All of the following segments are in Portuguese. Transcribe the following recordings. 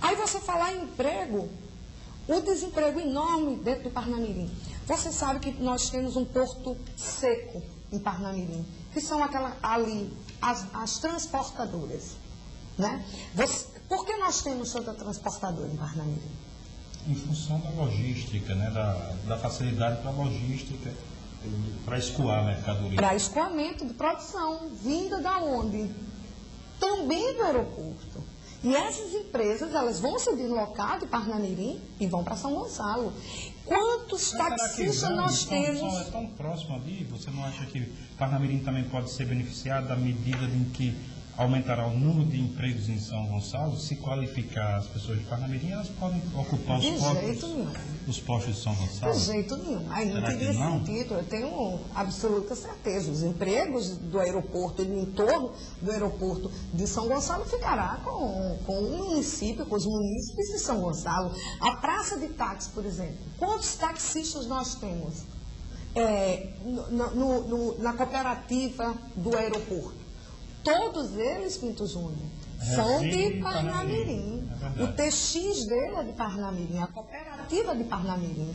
Aí você falar em emprego, o desemprego enorme dentro de Parnamirim. Você sabe que nós temos um porto seco em Parnamirim, que são as transportadoras. Né? Por que nós temos tanta transportadora em Parnamirim? Em função da logística, né? da facilidade para a logística, para escoar a mercadoria. Para escoamento de produção, vinda da onde? Também do aeroporto. E essas empresas, elas vão se deslocar de Parnamirim e vão para São Gonçalo. Quantos taxistas nós temos? É tão próximo ali, você não acha que Parnamirim também pode ser beneficiado à medida em que aumentará o número de empregos em São Gonçalo? Se qualificar as pessoas de Parnamirim, elas podem ocupar os postos de São Gonçalo? De jeito nenhum. Aí não teria sentido. Eu tenho absoluta certeza. Os empregos do aeroporto e do entorno do aeroporto de São Gonçalo ficará com o município, com os munícipes de São Gonçalo. A praça de táxi, por exemplo. Quantos taxistas nós temos na cooperativa do aeroporto? Todos eles, Pinto Júnior, são de Parnamirim. O TX dele é de Parnamirim, a cooperativa de Parnamirim.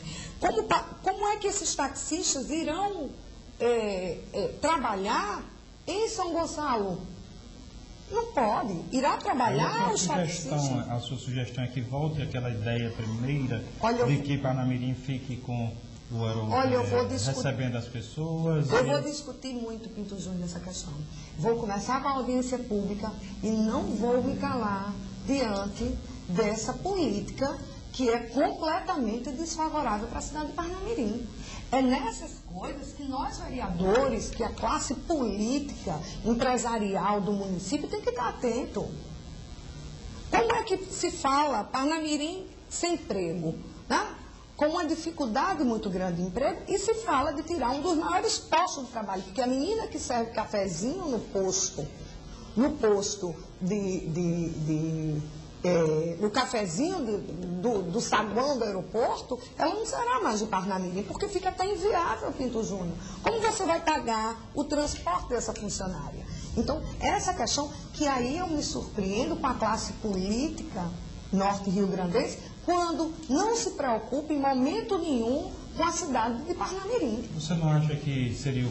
Como é que esses taxistas irão trabalhar em São Gonçalo? Não pode. Irá trabalhar os taxistas. A sua sugestão é que volte àquela ideia primeira de que Parnamirim fique com o aeroporto recebendo as pessoas. Eu vou discutir muito, Pinto Júnior, essa questão. Vou começar com a audiência pública e não vou me calar diante dessa política que é completamente desfavorável para a cidade de Parnamirim. É nessas coisas que nós, vereadores, que a classe política, empresarial do município tem que estar atento. Como é que se fala Parnamirim sem emprego, né? Com uma dificuldade muito grande de emprego, e se fala de tirar um dos maiores postos de trabalho, porque a menina que serve cafezinho no posto no cafezinho do saguão do aeroporto, ela não será mais de Parnamirim, porque fica até inviável, Pinto Júnior. Como você vai pagar o transporte dessa funcionária? Então, essa questão que aí eu me surpreendo com a classe política norte rio-grandense, quando não se preocupa em momento nenhum com a cidade de Parnamirim. Você não acha que seria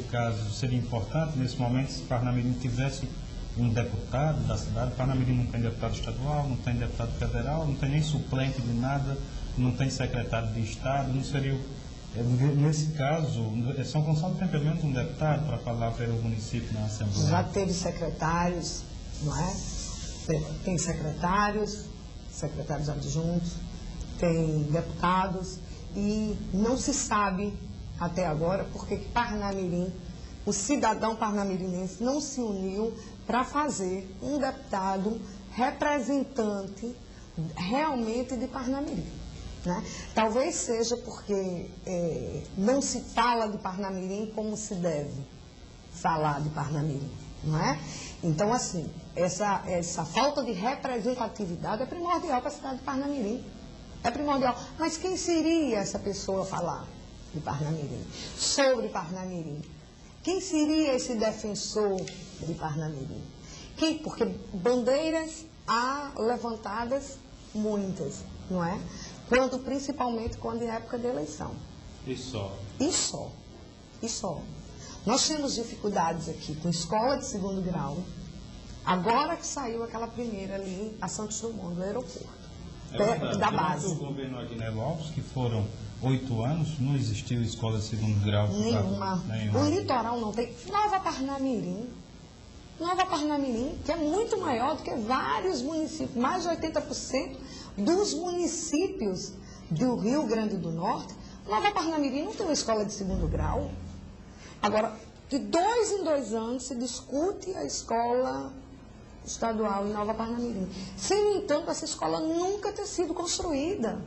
importante nesse momento se Parnamirim tivesse um deputado da cidade? Parnamirim não tem deputado estadual, não tem deputado federal, não tem nem suplente de nada, não tem secretário de Estado, não seria... Nesse caso, São Gonçalo tem pelo menos um deputado para falar pelo município na Assembleia. Já teve secretários, não é? Tem secretários adjuntos, tem deputados, e não se sabe até agora porque Parnamirim, o cidadão parnamirinense não se uniu para fazer um deputado representante realmente de Parnamirim. Né? Talvez seja porque não se fala de Parnamirim como se deve falar de Parnamirim, não é? Então, assim, essa falta de representatividade é primordial para a cidade de Parnamirim. É primordial. Mas quem seria essa pessoa a falar de Parnamirim? Sobre Parnamirim? Quem seria esse defensor de Parnamirim? Porque bandeiras há levantadas muitas, não é? Principalmente quando é época de eleição. E só. E só. Nós temos dificuldades aqui com escola de segundo grau, agora que saiu aquela primeira ali, a Santos Dumont, do aeroporto, da base. O governo Aguinaldo Alves, que foram 8 anos, não existiu escola de segundo grau. Nenhuma. O litoral não tem. Nova Parnamirim, que é muito maior do que vários municípios, mais de 80% dos municípios do Rio Grande do Norte. Nova Parnamirim não tem uma escola de segundo grau. Agora, de 2 em 2 anos se discute a escola estadual em Nova Parnamirim. Sem, no entanto, essa escola nunca ter sido construída.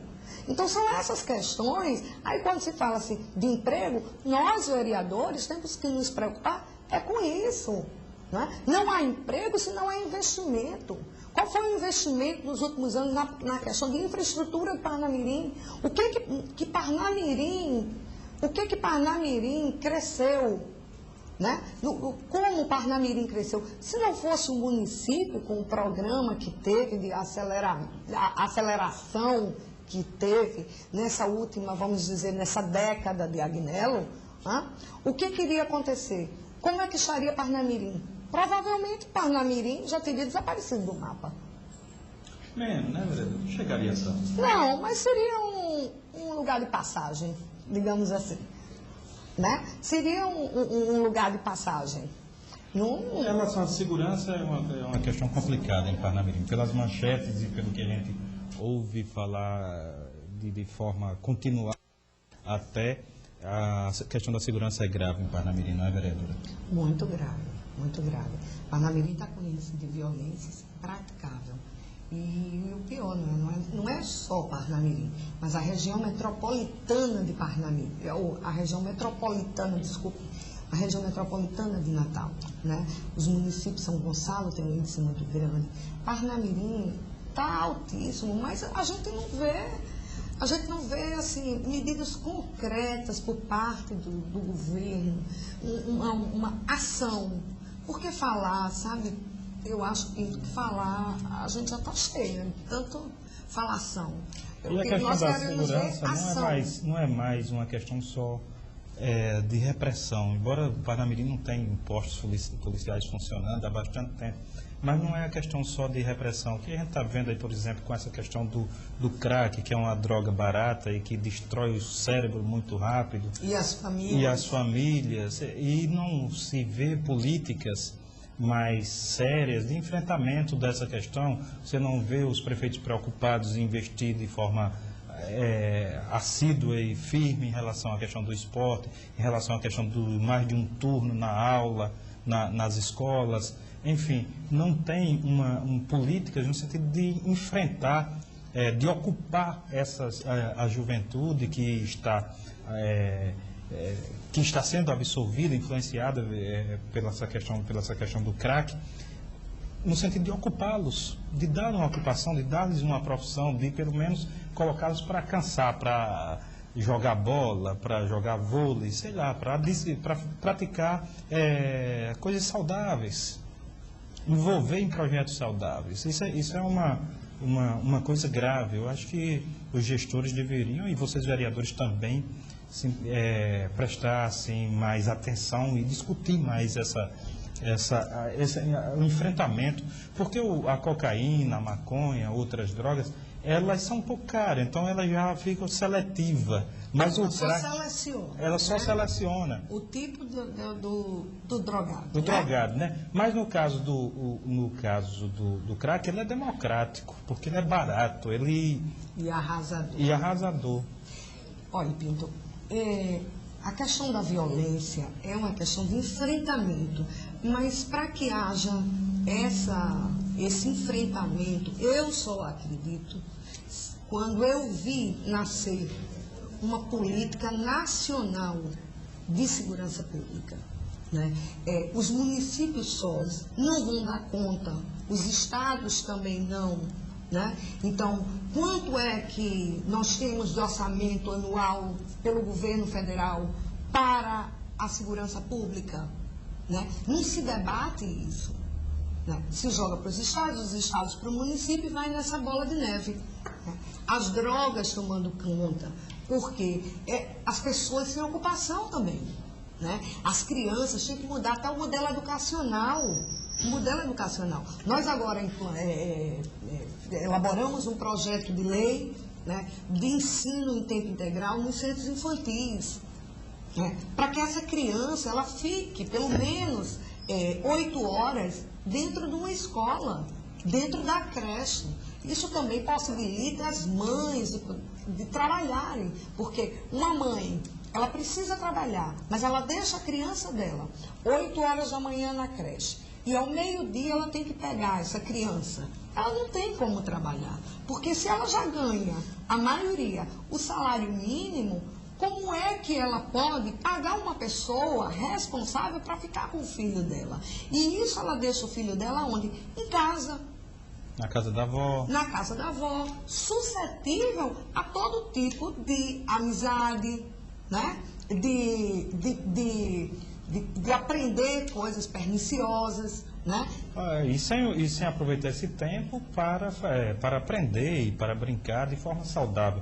Então, são essas questões. Aí, quando se fala assim, de emprego, nós, vereadores, temos que nos preocupar com isso. Não é? Não há emprego se não há investimento. Qual foi o investimento nos últimos anos na questão de infraestrutura de Parnamirim? O que Parnamirim cresceu Né? Como o Parnamirim cresceu? Se não fosse um município com o programa que teve de aceleração que teve nessa última, vamos dizer, nessa década de Agnello, o que iria acontecer? Como é que estaria Parnamirim? Provavelmente Parnamirim já teria desaparecido do mapa. Menos, né, vereador? Não chegaria tanto. Não, mas seria um lugar de passagem, digamos assim. Né? Seria um lugar de passagem. Em relação à segurança, é uma questão complicada em Parnamirim. Pelas manchetes e pelo que a gente ouve falar de forma continuada, até a questão da segurança é grave em Parnamirim, não é, vereadora? Muito grave, muito grave. Parnamirim está com índice de violência praticável. E o pior, não é só Parnamirim, mas a região metropolitana de Parnamirim, a região metropolitana de Natal, né? Os municípios de São Gonçalo têm um índice muito grande. Parnamirim está altíssimo, mas a gente não vê assim, medidas concretas por parte do governo, uma ação. Por que falar, sabe? Eu acho que falar, a gente já está cheia, tanto falação. E a questão da segurança não é mais uma questão só de repressão. Embora o Parnamirim não tenha postos policiais funcionando há bastante tempo, mas não é a questão só de repressão. O que a gente está vendo aí, por exemplo, com essa questão do crack, que é uma droga barata e que destrói o cérebro muito rápido. E as famílias. E não se vê políticas mais sérias de enfrentamento dessa questão. Você não vê os prefeitos preocupados em investir de forma assídua e firme em relação à questão do esporte, em relação à questão do mais de um turno na aula, nas escolas. Enfim, não tem políticas no sentido de enfrentar, de ocupar a juventude que está sendo absorvida, influenciada pela essa questão do crack, no sentido de ocupá-los, de dar uma ocupação, de dar-lhes uma profissão, de pelo menos colocá-los para cansar, para jogar bola, para jogar vôlei, sei lá, para praticar coisas saudáveis, envolver em projetos saudáveis. Isso é uma coisa grave. Eu acho que os gestores deveriam, e vocês vereadores também, prestar assim, mais atenção e discutir mais o enfrentamento, porque a cocaína, a maconha, outras drogas, elas são um pouco caras, então elas já ficam seletivas. Mas ela só seleciona o tipo do drogado. Do drogado, né? Mas no caso do crack, ele é democrático, porque ele é barato, e arrasador. Olha, Pinto, a questão da violência é uma questão de enfrentamento, mas para que haja esse enfrentamento, eu só acredito quando eu vi nascer uma política nacional de segurança pública. Né? Os municípios sós não vão dar conta, os estados também não. Né? Então, quanto é que nós temos de orçamento anual pelo governo federal para a segurança pública? Né? Não se debate isso. Né? Se joga para os estados para o município e vai nessa bola de neve. Né? As drogas tomando conta, porque as pessoas têm ocupação também. Né? As crianças têm que mudar até o modelo educacional. Nós agora elaboramos um projeto de lei, né, de ensino em tempo integral nos centros infantis, né, para que essa criança ela fique pelo menos 8 horas dentro de uma escola, dentro da creche. Isso também possibilita as mães de trabalharem, porque uma mãe, ela precisa trabalhar, mas ela deixa a criança dela 8 horas da manhã na creche. E ao meio-dia ela tem que pegar essa criança. Ela não tem como trabalhar. Porque se ela já ganha, a maioria, o salário mínimo, como é que ela pode pagar uma pessoa responsável para ficar com o filho dela? E isso ela deixa o filho dela onde? Em casa. Na casa da avó. Na casa da avó. Suscetível a todo tipo de amizade, né? De de aprender coisas perniciosas, né? E sem aproveitar esse tempo para aprender e para brincar de forma saudável.